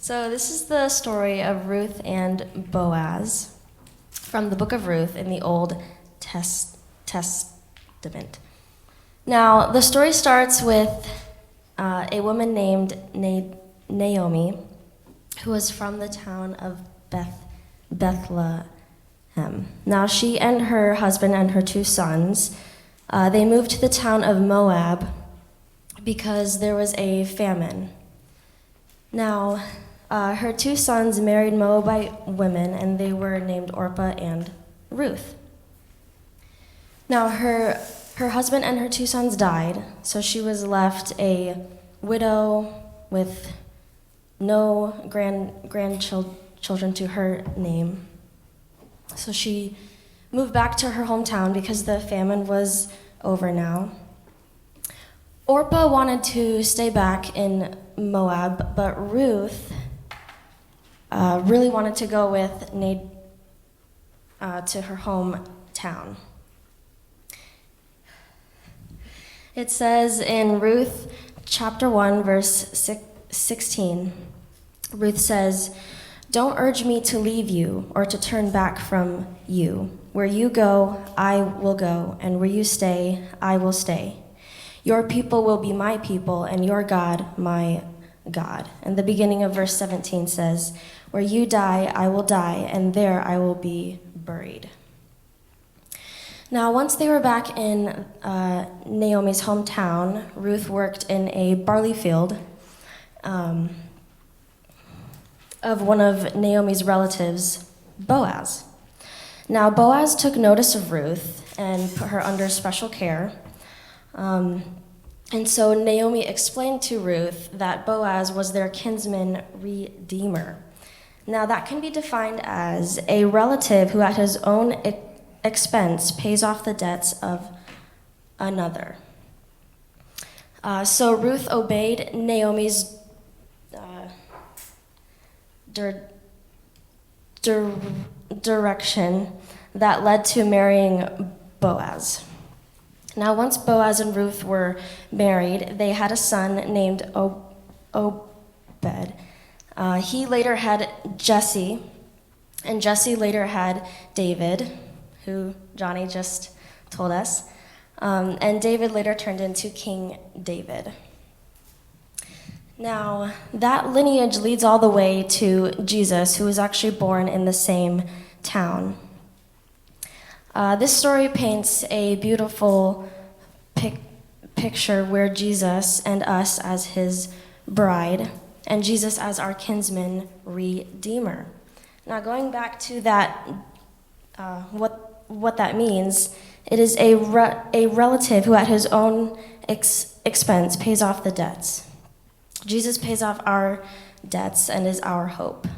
So this is the story of Ruth and Boaz from the book of Ruth in the Old Testament. Now, the story starts with a woman named Naomi, who was from the town of Bethlehem. Now, she and her husband and her two sons, they moved to the town of Moab because there was a famine. Now, her two sons married Moabite women, and they were named Orpah and Ruth. Now, her husband and her two sons died, so she was left a widow with no grandchildren to her name. So she moved back to her hometown because the famine was over now. Orpah wanted to stay back in Moab, but Ruth really wanted to go with to her hometown. It says in Ruth chapter 1, verse 16, Ruth says, "Don't urge me to leave you or to turn back from you. Where you go, I will go, and where you stay, I will stay. Your people will be my people, and your God, my God." And the beginning of verse 17 says, "Where you die, I will die, and there I will be buried." Now, once they were back in Naomi's hometown, Ruth worked in a barley field of one of Naomi's relatives, Boaz. Now, Boaz took notice of Ruth and put her under special care. And so Naomi explained to Ruth that Boaz was their kinsman redeemer. Now, that can be defined as a relative who, at his own expense, pays off the debts of another. So Ruth obeyed Naomi's direction that led to marrying Boaz. Now, once Boaz and Ruth were married, they had a son named Obed. He later had Jesse, and Jesse later had David, who Johnny just told us, and David later turned into King David. Now, that lineage leads all the way to Jesus, who was actually born in the same town. This story paints a beautiful picture where Jesus and us as his bride, and Jesus as our kinsman redeemer. Now, going back to that, what that means, it is a relative who at his own expense pays off the debts. Jesus pays off our debts and is our hope.